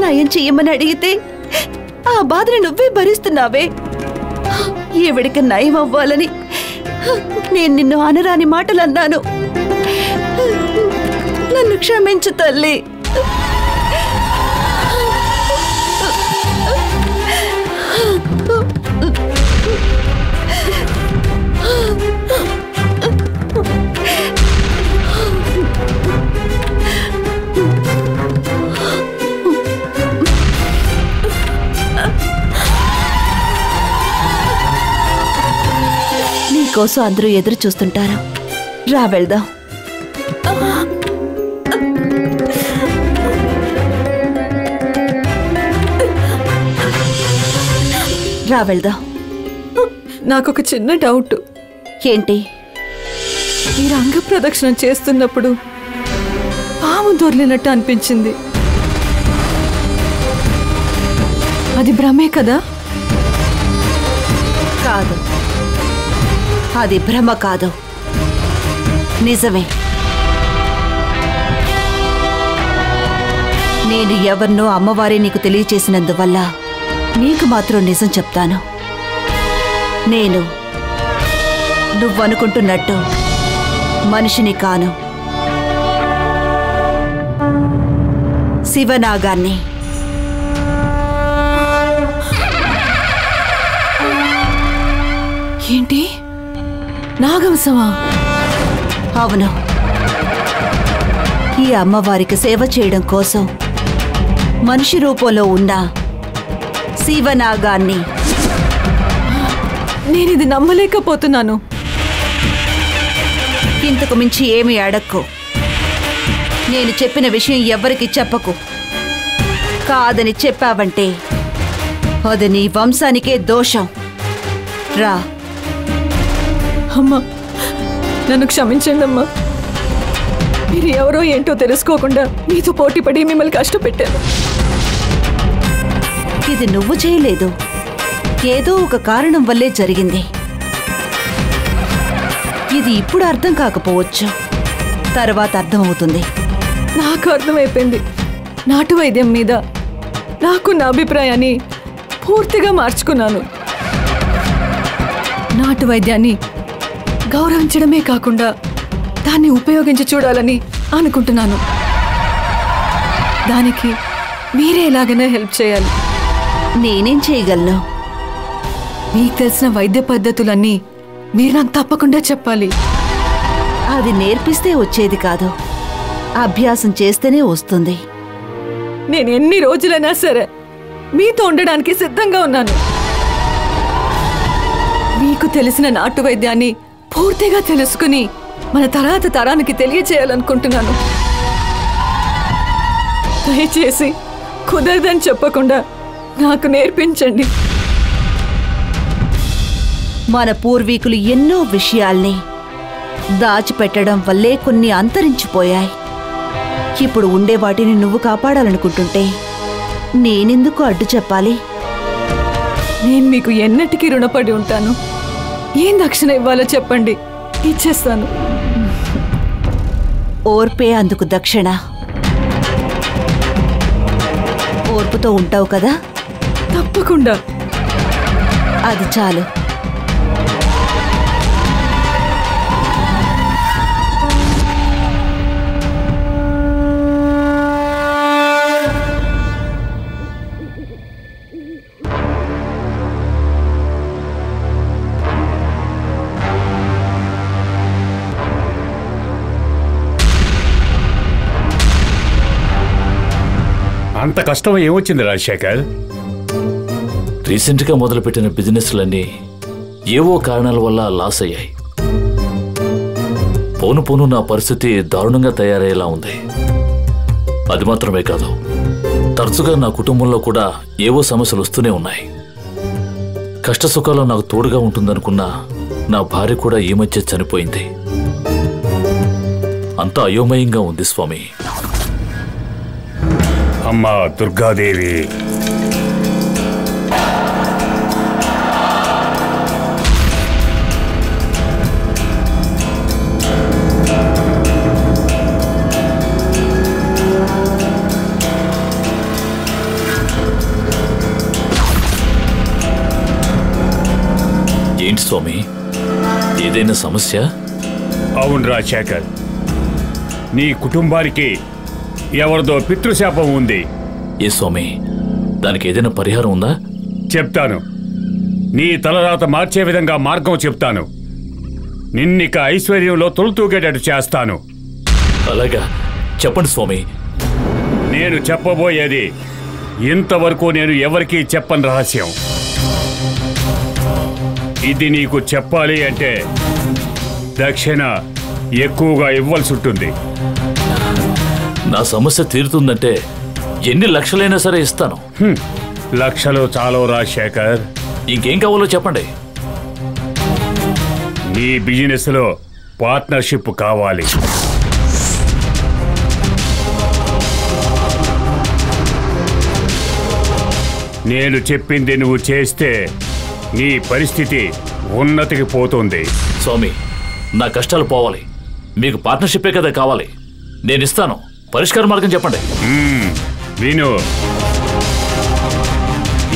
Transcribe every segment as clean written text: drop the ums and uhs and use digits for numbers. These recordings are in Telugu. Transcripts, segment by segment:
నయం చెయ్యమని అడిగితే ఆ బాధని నువ్వే భరిస్తున్నావే. ఈవిడికి నయం అవ్వాలని నేను నిన్ను అనరాని మాటలు అన్నాను. నన్ను క్షమించు తల్లి. నీకోసం అందరూ ఎదురు చూస్తుంటారు. రా వెళ్దాం. రా వెళ్దాం. నాకొక చిన్న డౌట్. ఏంటి? ఈ రంగ ప్రదక్షిణం చేస్తున్నప్పుడు పాము దొర్లినట్టు అనిపించింది. అది భ్రమే కదా? కాదు, అది భ్రమ కాదు, నిజమే. నేను ఎవరినో అమ్మవారే నీకు తెలియచేసినందువల్ల నీకు మాత్రం నిజం చెప్తాను. నేను నువ్వనుకుంటున్నట్టు మనిషిని కాను, శివనాగాన్ని. ఏంటి? నాగవంశమా? అవును. ఈ అమ్మవారికి సేవ చేయడం కోసం మనిషి రూపంలో ఉన్న శివనాగాన్ని. నేనిది నమ్మలేకపోతున్నాను. ఇంతకు మించి ఏమీ అడక్కు. నేను చెప్పిన విషయం ఎవ్వరికి చెప్పకు. కాదని చెప్పావంటే అది నీ వంశానికే దోషం. రా. అమ్మా, నన్ను క్షమించండి అమ్మా. మీరు ఎవరో ఏంటో తెలుసుకోకుండా మీతో పోటీపడి మిమ్మల్ని కష్టపెట్టాను. ఇది నువ్వు చేయలేదు, ఏదో ఒక కారణం వల్లే జరిగింది. ఇది ఇప్పుడు అర్థం కాకపోవచ్చు, తర్వాత అర్థమవుతుంది. నాకు అర్థమైపోయింది. నాటు వైద్యం మీద నాకున్న అభిప్రాయాన్ని పూర్తిగా మార్చుకున్నాను. నాటు వైద్యాన్ని గౌరవించడమే కాకుండా దాన్ని ఉపయోగించి చూడాలని అనుకుంటున్నాను. దానికి మీరే ఎలాగైనా హెల్ప్ చేయాలి. నేనేం చేయగలను? మీకు తెలిసిన వైద్య పద్ధతులన్నీ మీరు నాకు తప్పకుండా చెప్పాలి. అది నేర్పిస్తే వచ్చేది కాదు, అభ్యాసం చేస్తేనే వస్తుంది. నేను ఎన్ని రోజులైనా సరే మీతో ఉండడానికి సిద్ధంగా ఉన్నాను. మీకు తెలిసిన నాటు వైద్యాన్ని పూర్తిగా తెలుసుకుని మన తర్వాత తరానికి తెలియచేయాలనుకుంటున్నాను. దయచేసి కుదరదని చెప్పకుండా నాకు నేర్పించండి. మన పూర్వీకులు ఎన్నో విషయాల్ని దాచిపెట్టడం వల్లే కొన్ని అంతరించిపోయాయి. ఇప్పుడు ఉండే వాటిని నువ్వు కాపాడాలనుకుంటుంటే నేనెందుకు అడ్డు చెప్పాలి? నేను మీకు ఎన్నటికీ రుణపడి ఉంటాను. ఏం దక్షిణ ఇవ్వాలో చెప్పండి, ఇచ్చేస్తాను. ఓర్పే అందుకు దక్షిణ. ఓర్పుతో ఉంటావు కదా? తప్పకుండా. అది చాలు. అంత కష్టం ఏమొచ్చింది రాజశేఖర్? రీసెంట్గా మొదలుపెట్టిన బిజినెస్లన్నీ ఏవో కారణాల వల్ల లాస్ అయ్యాయి. పోను పోను నా పరిస్థితి దారుణంగా తయారయ్యేలా ఉంది. అది మాత్రమే కాదు, తరచుగా నా కుటుంబంలో కూడా ఏవో సమస్యలు వస్తూనే ఉన్నాయి. కష్టసుఖాలు నాకు తోడుగా ఉంటుందనుకున్నా నా భార్య కూడా ఈ మధ్య చనిపోయింది. అంతా అయోమయంగా ఉంది స్వామి. అమ్మా దుర్గాదేవి, స్వామి ఏదైనా సమస్య? అవును రాజశేఖర్, నీ కుటుంబానికి ఎవరిదో పితృశాపం ఉంది. ఏ స్వామి, దానికి ఏదైనా పరిహారం ఉందా? చెప్తాను. నీ తలరాత మార్చే విధంగా మార్గం చెప్తాను. నిన్నిక ఐశ్వర్యంలో తొలుతూగేటట్టు చేస్తాను. అలాగా, చెప్పండి స్వామి. నేను చెప్పబోయేది ఇంతవరకు నేను ఎవరికీ చెప్పని రహస్యం. ఇది నీకు చెప్పాలి అంటే దక్షిణ ఎక్కువగా ఇవ్వాల్సి ఉంటుంది. నా సమస్య తీరుతుందంటే ఎన్ని లక్షలైనా సరే ఇస్తాను. లక్షలు చాలు రాజశేఖర్. ఇంకేం కావాలో చెప్పండి. నీ బిజినెస్ లో పార్ట్నర్షిప్ కావాలి. నేను చెప్పింది నువ్వు చేస్తే నీ పరిస్థితి ఉన్నతికి పోతుంది. స్వామి, నా కష్టాలు పోవాలి. మీకు పార్ట్నర్షిప్పే కదా కావాలి. నేను ఇస్తాను. పరిష్కార మార్గం చెప్పండి. విను,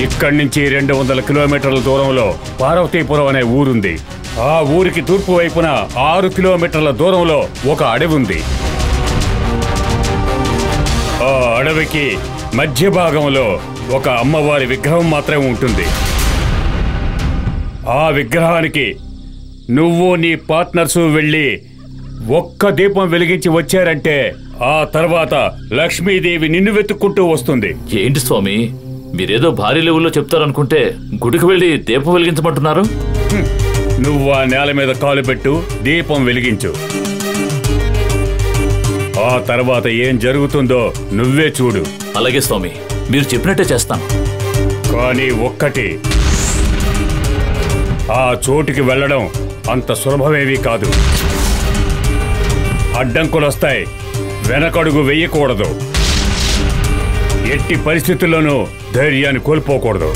ఇక్కడి నుంచి 200 కిలోమీటర్ల దూరంలో పార్వతీపురం అనే ఊరుంది. ఆ ఊరికి తూర్పు వైపున 6 కిలోమీటర్ల దూరంలో ఒక అడవి ఉంది. ఆ అడవికి మధ్య భాగంలో ఒక అమ్మవారి విగ్రహం మాత్రమే ఉంటుంది. ఆ విగ్రహానికి నువ్వు నీ పార్ట్నర్సు వెళ్ళి ఒక్క దీపం వెలిగించి వచ్చారంటే ఆ తర్వాత లక్ష్మీదేవి నిన్ను వెతుక్కుంటూ వస్తుంది. ఏంటి స్వామి, మీరేదో భారీ లెవెల్లో చెప్తారనుకుంటే గుడికి వెళ్ళి దీపం వెలిగించమంటున్నారు? నువ్వు ఆ నేల మీద కాలు పెట్టు, దీపం వెలిగించు. ఆ తర్వాత ఏం జరుగుతుందో నువ్వే చూడు. అలాగే స్వామి, మీరు చెప్పినట్టే చేస్తాను. కానీ ఒక్కటి, ఆ చోటుకి వెళ్ళడం అంత సులభమేమీ కాదు. అడ్డంకులొస్తాయి, వెనకడుగు వెయ్యకూడదు. ఎట్టి పరిస్థితుల్లోనూ ధైర్యాన్ని కోల్పోకూడదు.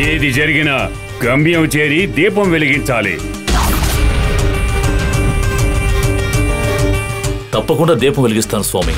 ఏది జరిగినా గమ్యం చేరి దీపం వెలిగించాలి. తప్పకుండా దీపం వెలిగిస్తాను స్వామి.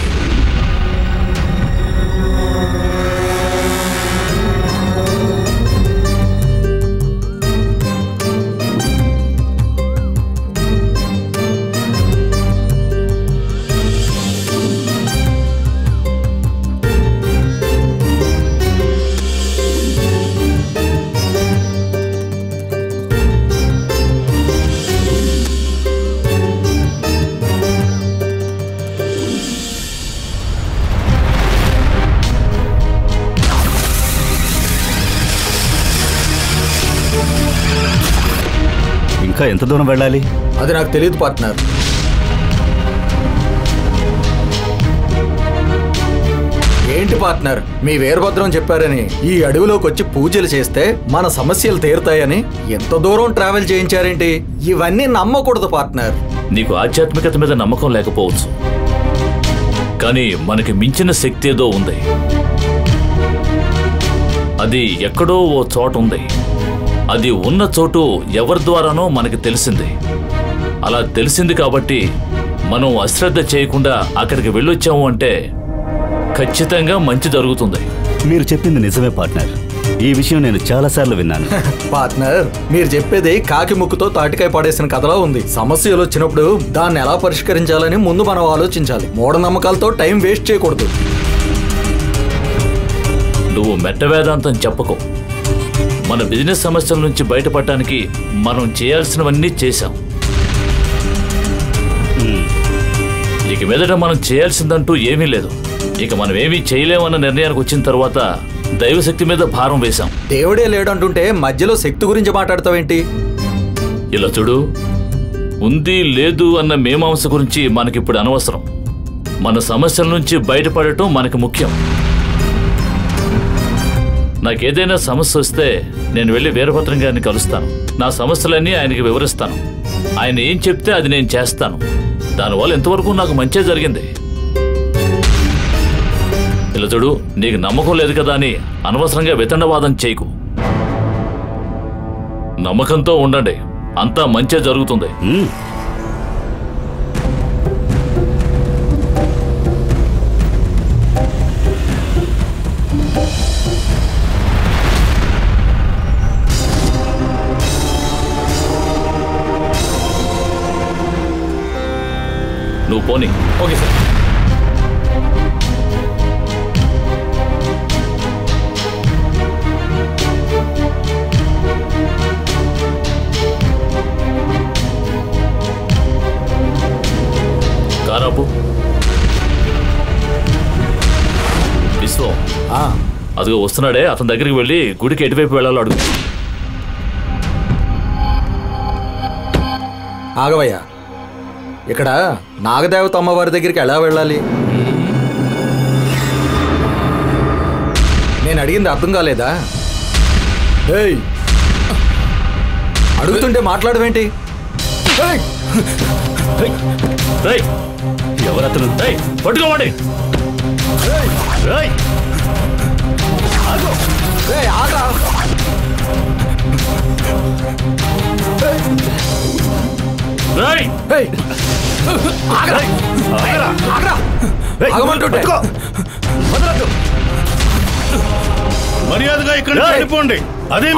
ఇంకా ఎంత దూరం వెళ్ళాలి? అది నాకు తెలియదు పార్ట్నర్. ఏంటి పార్ట్నర్, మీ వీరభద్రం చెప్పారని ఈ అడవిలోకి వచ్చి పూజలు చేస్తే మన సమస్యలు తీరుతాయని ఎంత దూరం ట్రావెల్ చేయించారేంటి? ఇవన్నీ నమ్మకూడదు పార్ట్నర్. నీకు ఆధ్యాత్మికత మీద నమ్మకం లేకపోవచ్చు, కానీ మనకి మించిన శక్తి ఏదో ఉంది. అది ఎక్కడో ఓ చోటు ఉంది. అది ఉన్న చోటు ఎవరి ద్వారానో మనకి తెలిసింది. అలా తెలిసింది కాబట్టి మనం అశ్రద్ధ చేయకుండా అక్కడికి వెళ్ళొచ్చాము అంటే ఖచ్చితంగా మంచి జరుగుతుంది. మీరు చెప్పింది నిజమే పార్ట్నర్. ఈ విషయం నేను చాలాసార్లు విన్నాను. పార్ట్నర్, మీరు చెప్పేది కాకి ముక్కుతో తాటికాయ పడేసిన కథలా ఉంది. సమస్యలు వచ్చినప్పుడు దాన్ని ఎలా పరిష్కరించాలని ముందు మనం ఆలోచించాలి. మూఢనమ్మకాలతో టైం వేస్ట్ చేయకూడదు. నువ్వు మెట్ట వేదాంతం చెప్పకు. మన బిజినెస్ సమస్యల నుంచి బయటపడటానికి మనం చేయాల్సినవన్నీ చేశాం. ఇక మీదట మనం చేయాల్సిందంటూ ఏమీ లేదు. ఇక మనం ఏమీ చేయలేమన్న నిర్ణయానికి వచ్చిన తర్వాత దైవశక్తి మీద భారం వేశాం. దేవుడే లేడంటుంటే మధ్యలో శక్తి గురించి మాట్లాడతావేంటి? ఇలా చూడు, ఉంది లేదు అన్న మీమాంస గురించి మనకిప్పుడు అనవసరం. మన సమస్యల నుంచి బయటపడటం మనకు ముఖ్యం. నాకేదైనా సమస్య వస్తే నేను వెళ్ళి వీరభద్రం గారిని కలుస్తాను. నా సమస్యలన్నీ ఆయనకి వివరిస్తాను. ఆయన ఏం చెప్తే అది నేను చేస్తాను. దానివల్ల ఎంతవరకు నాకు మంచే జరిగింది. ఇలా చూడు, నీకు నమ్మకం లేదు కదా అని అనవసరంగా వితండవాదం చేయకు. నమ్మకంతో ఉండండి, అంతా మంచే జరుగుతుంది. నువ్వు పోనీ. Okay sir. కారాపు విశ్వం, అదిగో వస్తున్నాడే, అతని దగ్గరికి వెళ్ళి గుడికి ఎటువైపు వెళ్ళాలో అడుగు. ఆగవయ్యా, ఇక్కడ నాగదేవత అమ్మవారి దగ్గరికి ఎలా వెళ్ళాలి? నేను అడిగింది అర్థం కాలేదా? ఏయ్, అడుగుతుంటే మాట్లాడవేంటి? ఎవరతను? పట్టుకోమండి. మర్యాదగా ఇక్కడ వెళ్ళిపోండి. అదే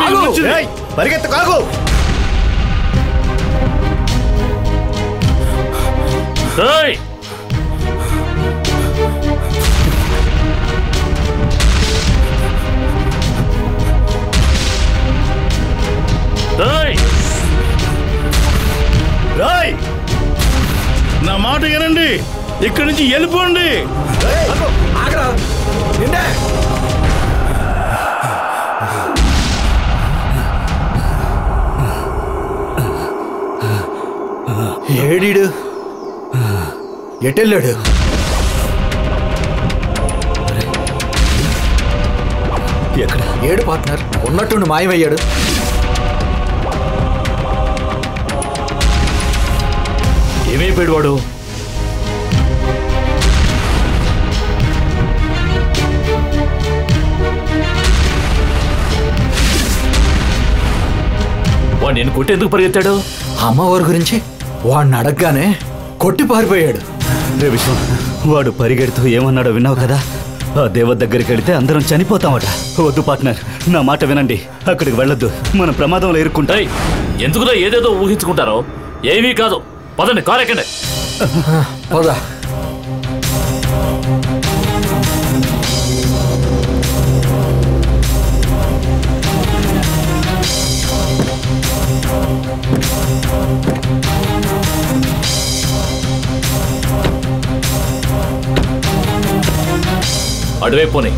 పరిగెత్తు, కాగు. నా మాట వినండి, ఇక్కడి నుంచి వెళ్ళిపోండి. ఏడీడు ఎటెళ్ళాడు? ఎక్కడ? ఏడు పార్ట్నర్, ఉన్నట్టుండి మాయమయ్యాడు. ఏమైపోయాడు వాడు? వాడు నేను కొట్టేందుకు పరిగెత్తాడు? అమ్మవారి గురించి వాడిని అడగగానే కొట్టి పారిపోయాడు. రే విశ్వం, వాడు పరిగెడుతూ ఏమన్నాడో విన్నావు కదా? ఆ దేవత దగ్గరికి వెళితే అందరం చనిపోతామట. వద్దు పార్ట్నర్, నా మాట వినండి, అక్కడికి వెళ్ళొద్దు, మనం ప్రమాదంలో ఇరుక్కుంటాం. ఎందుకురా ఏదేదో ఊహించుకుంటారో? ఏమీ కాదు, పదండి, కారు ఎక్కండి. పోదా. అటువైపు పోనీ.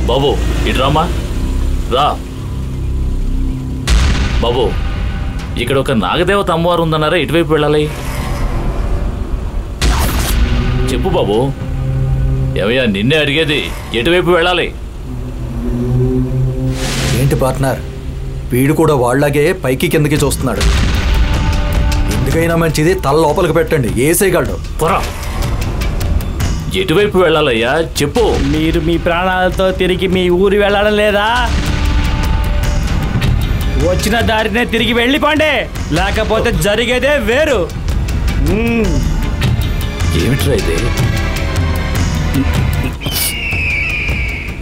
బాబు ఇటు రామ్మా, రా. బాబు, ఇక్కడ ఒక నాగదేవత అమ్మవారు ఉందన్నారా, ఎటువైపు వెళ్ళాలి చెప్పు బాబు. ఏమయ్యా, నిన్నే అడిగేది, ఎటువైపు వెళ్ళాలి? ఏంటి పార్ట్నర్, వీడు కూడా వాళ్ళలాగే పైకి కిందకి చూస్తున్నాడు. ఎందుకైనా మంచిది తల లోపలికి పెట్టండి, ఏసేయగలడు. పొరా, ఎటువైపు వెళ్ళాలయ్యా చెప్పు. మీరు మీ ప్రాణాలతో తిరిగి మీ ఊరు వెళ్ళడం లేదా? వచ్చిన దారినే తిరిగి వెళ్ళిపోండి, లేకపోతే జరిగేదే వేరు. ఏమిట్రా ఇది?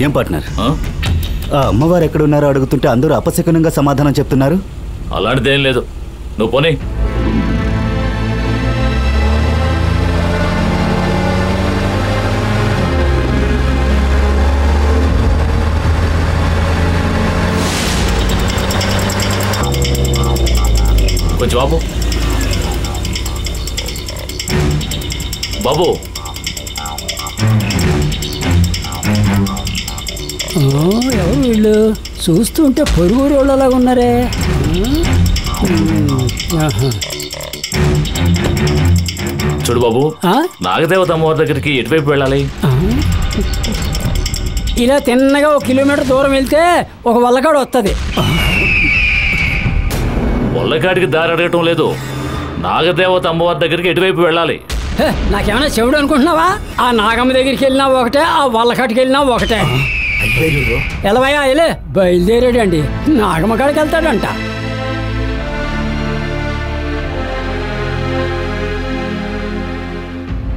ఏం పార్ట్నర్, ఆ అమ్మవారు ఎక్కడున్నారో అడుగుతుంటే అందరూ అపశకునంగా సమాధానం చెప్తున్నారు. అలాంటిదేం లేదు, నువ్వు పోనీ. కొంచెం బాబు. బాబు, ఎవరు వీళ్ళు? చూస్తుంటే పొరుగు రోళ్ళలాగా ఉన్నారే. చూడు బాబు, నాగదేవత అమ్మవారి దగ్గరికి ఎటువైపు వెళ్ళాలి? ఇలా తిన్నగా 1 కిలోమీటర్ దూరం వెళ్తే ఒక వల్లకాడు వస్తుంది. వల్లకాడికి దారి అడగటం లేదు, నాగదేవత అమ్మవారి దగ్గరికి ఎటువైపు వెళ్ళాలి? నాకేమైనా చెవుడు అనుకుంటున్నావా? ఆ నాగమ్మ దగ్గరికి వెళ్ళినా ఒకటే, ఆ వల్లకాటికి వెళ్ళినా ఒకటే. ఎలవయ్యా వెళ్ళే బయలుదేరాడండి, నాగమ్మ కాడికి వెళ్తాడంట.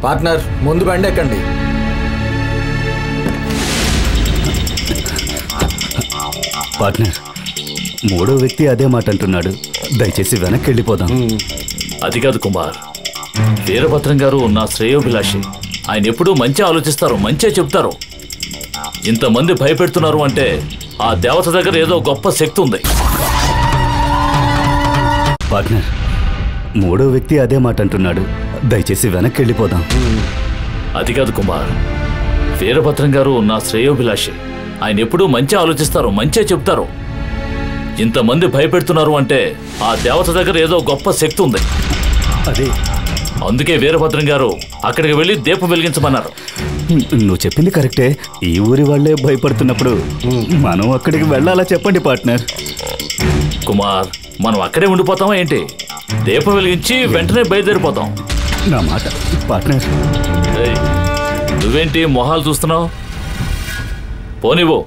పార్ట్నర్, ముందు బండి ఎక్కండి. పార్ట్నర్, 3వ వ్యక్తి అదే మాట అంటున్నాడు. దయచేసి వెనక్కి వెళ్ళిపోదాం. అది కాదు కుమార్, వీరభద్రం గారు నా శ్రేయోభిలాషి. ఆయన ఎప్పుడూ మంచి ఆలోచిస్తారు, మంచిగా చెప్తారు. ఇంతమంది భయపెడుతున్నారు అంటే ఆ దేవత దగ్గర ఏదో గొప్ప శక్తి ఉంది. పార్ట్నర్, 3వ వ్యక్తి అదే మాట అంటున్నాడు. దయచేసి వెనక్కి వెళ్ళిపోదాం. అది కాదు కుమార్, వీరభద్రం గారు నా శ్రేయోభిలాషి. ఆయన ఎప్పుడూ మంచి ఆలోచిస్తారు, మంచిగా చెప్తారు. ఇంతమంది భయపెడుతున్నారు అంటే ఆ దేవత దగ్గర ఏదో గొప్ప శక్తి ఉంది. అదే అందుకే వీరభద్రం గారు అక్కడికి వెళ్ళి దీపం వెలిగించమన్నారు. నువ్వు చెప్పింది కరెక్టే. ఈ ఊరి వాళ్ళే భయపడుతున్నప్పుడు మనం అక్కడికి వెళ్ళాలా చెప్పండి పార్ట్నర్. కుమార్, మనం అక్కడే ఉండిపోతామా ఏంటి? దీపం వెలిగించి వెంటనే బయలుదేరిపోతాం. నా మాట పార్ట్నర్. నువ్వేంటి మొహాలు చూస్తున్నావు? పోనివ్వు.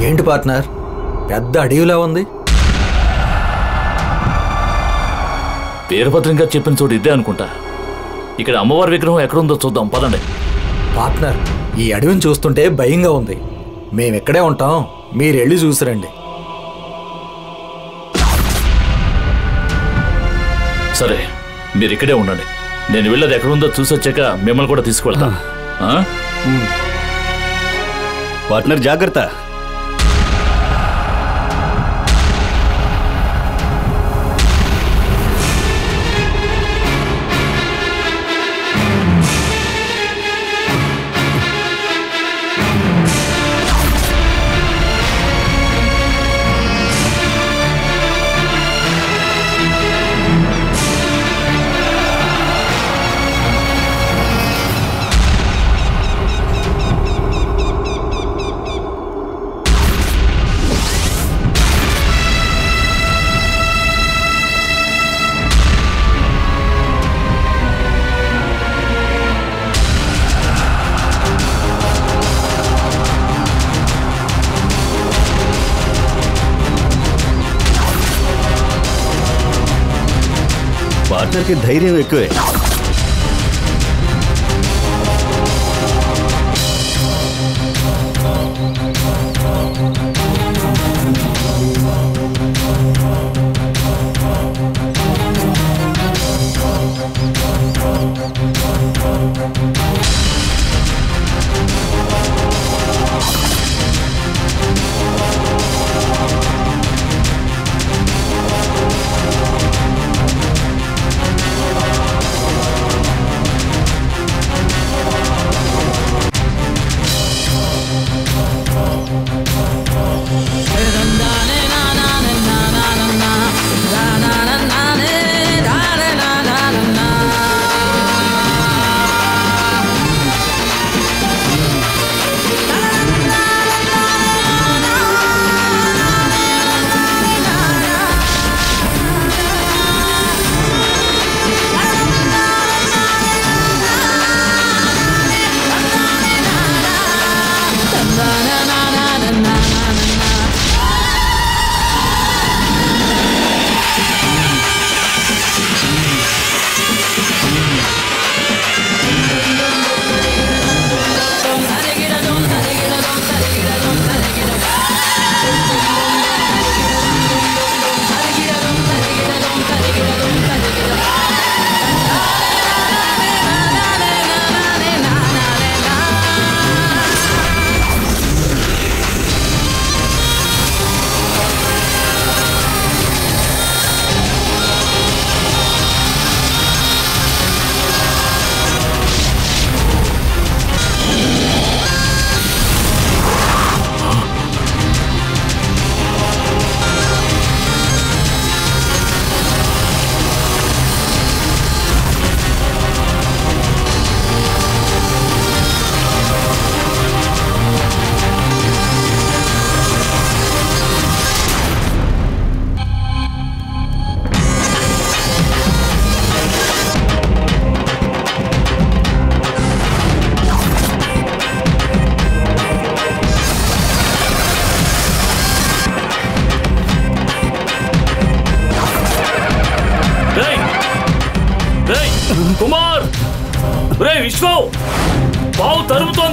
ఏంటి పార్ట్నర్, పెద్ద అడవిలా ఉంది? వీరభద్రం గారు చెప్పిన చోటు ఇదే అనుకుంటా. ఇక్కడ అమ్మవారి విగ్రహం ఎక్కడుందో చూద్దాం, పదండి. పార్ట్నర్, ఈ అడవిని చూస్తుంటే భయంగా ఉంది. మేమెక్కడే ఉంటాం, మీరు వెళ్ళి చూసిరండి. సరే, మీరు ఇక్కడే ఉండండి. నేను వెళ్ళేది ఎక్కడుందో చూసొచ్చాక మిమ్మల్ని కూడా తీసుకువెళ్తా. పార్ట్నర్ జాగ్రత్త. పార్ట్నర్కి ధైర్యం ఎక్కువే. తరుముతోంది.